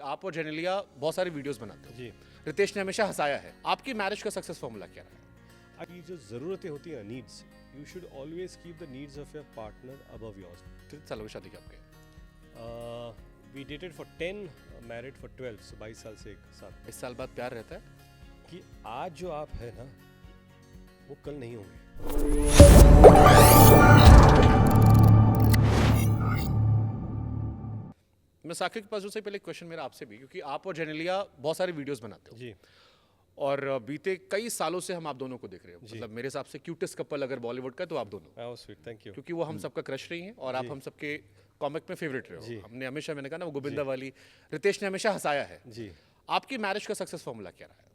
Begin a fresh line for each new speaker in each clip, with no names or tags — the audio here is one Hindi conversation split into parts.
आप और जेनेलिया बहुत सारी वीडियोस बनाते हो
जी।
रितेश ने हमेशा हंसाया है। आपकी मैरिज का सक्सेस फॉर्मूला क्या रहा है?
ये जो ज़रूरतें होती हैं needs, you should always keep the needs of your partner above yours.
कितने सालों की शादी की आपके?
We dated for 10, married for 12, so 22 साल से एक साथ।
20 साल बाद प्यार रहता है?
कि आज जो आप है ना, वो कल नहीं होंगे।
मैं साकिब के पास जो से पहले क्वेश्चन मेरा आपसे भी, क्योंकि आप और जेनेलिया बहुत सारी वीडियोस बनाते हो
जी।
और बीते कई सालों से हम आप दोनों को देख रहे हो। मतलब मेरे हिसाब से क्यूटेस्ट कपल अगर बॉलीवुड का तो आप दोनों,
हाउ स्वीट, थैंक यू।
क्योंकि वो हम सबका क्रश रही हैं और आप हम सबके कॉमिक में फेवरेट रहे हो। हमने हमेशा, मैंने कहा ना, वो गोविंदा वाली रितेश ने हमेशा हंसाया है।
जी।
आपकी मैरिज का सक्सेस फॉर्मूला क्या रहा है?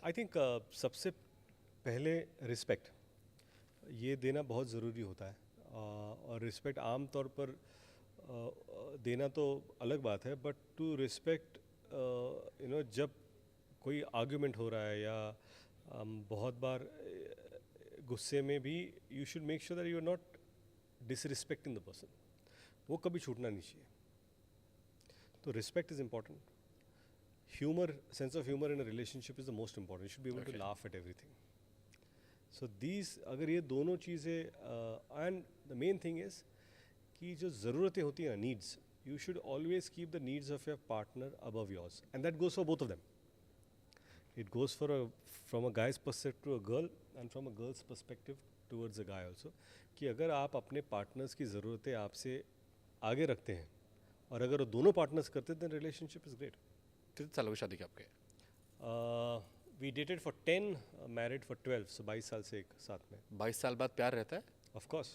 आई थिंक सबसे पहले रिस्पेक्ट ये देना बहुत ज़रूरी होता है। और रिस्पेक्ट आम तौर पर देना तो अलग बात है, बट टू रिस्पेक्ट जब कोई आर्ग्यूमेंट हो रहा है या बहुत बार गुस्से में भी, you should make sure that you are not disrespecting the person. वो कभी छूटना नहीं चाहिए। तो respect is important. Humour, sense of humour in a relationship is the most important. You should be able to laugh at everything. So these, अगर ये दोनों चीज़ें, and the main thing is कि जो ज़रूरतें होती हैं, needs, you should always keep the needs of your partner above yours, and that goes for both of them. It goes from a guy's perspective to a girl and from a girl's perspective towards a guy also. कि अगर आप अपने पार्टनर्स की ज़रूरतें आपसे आगे रखते हैं और अगर वो दोनों पार्टनर्स करते हैं, देन रिलेशनशिप इज़ ग्रेट।
कितने सालों की शादी की आपके?
We dated for 10, married for 12, so 22 साल से एक साथ में।
22 साल बाद प्यार रहता है?
Of course.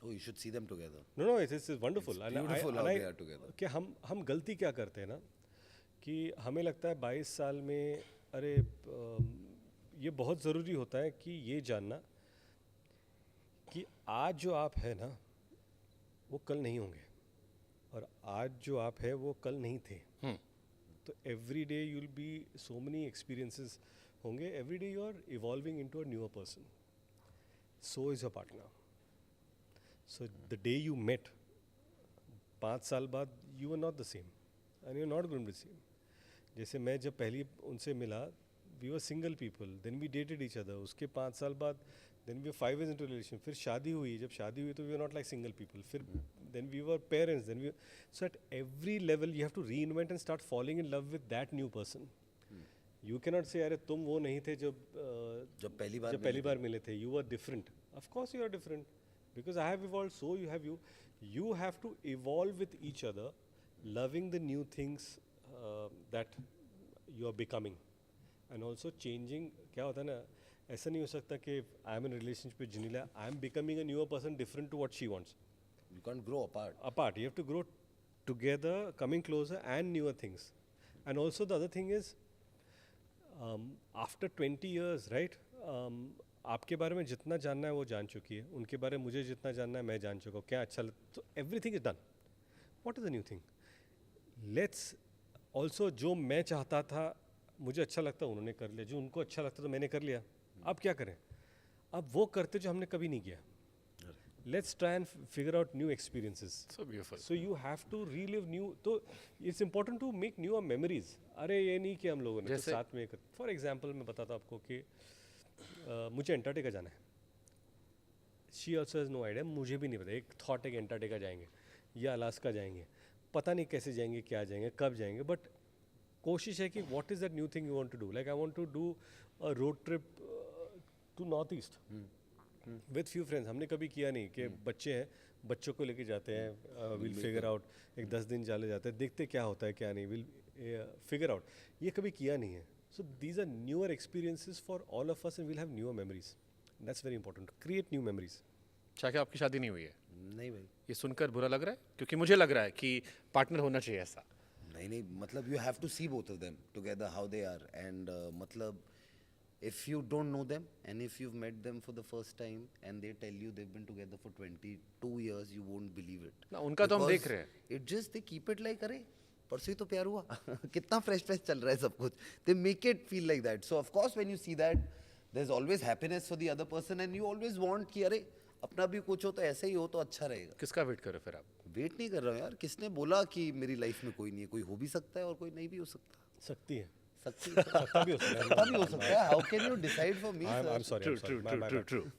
Oh, you should see them together.
No, it's wonderful.
It's beautiful how they are together.
कि हम गलती क्या करते हैं ना, कि हमें लगता है 22 साल में, अरे ये बहुत ज़रूरी होता है कि ये जानना कि आज जो आप है ना, वो कल नहीं होंगे, और आज जो आप है वो कल नहीं थे। तो every day you will be, so many experiences होंगे, every day you are evolving into a newer person. So is your partner. So the day you met, 5 साल बाद, you were not the same, and you're not going to be the same. जैसे मैं जब पहली उनसे मिला, we were single people, then we dated each other. उसके 5 साल बाद, then we were 5 years into relation. फिर शादी हुई, जब शादी हुई तो we were not like single people. फिर then we were parents, then we. So at every level you have to reinvent and start falling in love with that new person. You cannot say, अरे तुम वो नहीं थे जब पहली बार मिले थे. You were different. Of course you are different. Because I have evolved, so you have you. You have to evolve with each other, loving the new things that you are becoming, and also changing. क्या होता है ना, ऐसा नहीं हो सकता कि I am in a relationship with Janila, I am becoming a newer person different to what she wants.
You can't grow apart.
You have to grow together, coming closer, and newer things. And also the other thing is, after 20 years, right? आपके बारे में जितना जानना है वो जान चुकी है, उनके बारे में मुझे जितना जानना है मैं जान चुका हूँ, क्या अच्छा तो everything is done. What is the new thing? Let's also, जो मैं चाहता था, मुझे अच्छा लगता उन्होंने कर लिया, जो उनको अच्छा लगता तो मैंने कर लिया। अब क्या करें? अब वो करते जो हमने कभी नहीं किया। Let's try and figure out new experiences. So you have to relive new. तो it's important to make new memories. अरे ये नहीं कि हम लोगों ने तो साथ में, फॉर एग्जाम्पल मैं बताता हूँ आपको कि मुझे एंटार्क्टिका जाना है। She also has no idea, मुझे भी नहीं पता। एक थॉट है कि एंटार्क्टिका जाएंगे या अलास्का जाएंगे, पता नहीं कैसे जाएंगे, क्या जाएंगे, कब जाएंगे, बट कोशिश है कि what is that new thing you want to do. Like I want to do a road trip to North East with few friends. हमने कभी किया नहीं कि बच्चे हैं, बच्चों को लेके जाते हैं, विल फिगर आउट, एक 10 दिन चले जाते हैं, देखते क्या होता है क्या नहीं, विल फिगर आउट। ये कभी किया नहीं है। So these are newer experiences for all of us, and we'll have newer memories. That's very important. Create new memories.
क्या आपकी शादी नहीं हुई है?
नहीं भाई,
ये सुनकर बुरा लग रहा है, क्योंकि मुझे लग रहा है कि पार्टनर होना चाहिए ऐसा।
नहीं, मतलब you have to see both of them together how they are, and मतलब if you don't know them and if you've met them for the first time and they tell you they've been together for 22 years, you won't believe it.
ना उनका तो हम देख रहे हैं।
It just they keep it like, अरे परसों ही तो प्यार हुआ कितना फ्रेश चल रहा है सब कुछ। They make it feel like that. So of course when you see that, there is always happiness for the other person, and you always want कि अरे अपना भी कुछ हो तो ऐसे ही हो तो अच्छा रहेगा।
किसका वेट कर रहे हो फिर आप?
वेट नहीं कर रहा हूँ यार, किसने बोला कि मेरी लाइफ में कोई नहीं है, कोई हो भी सकता है और कोई नहीं भी हो सकता।
सकती है,
सकता
सकता भी हो सकता है।
भी हो सकता है। How can you decide for me?
I'm sorry, I'm sorry.
True.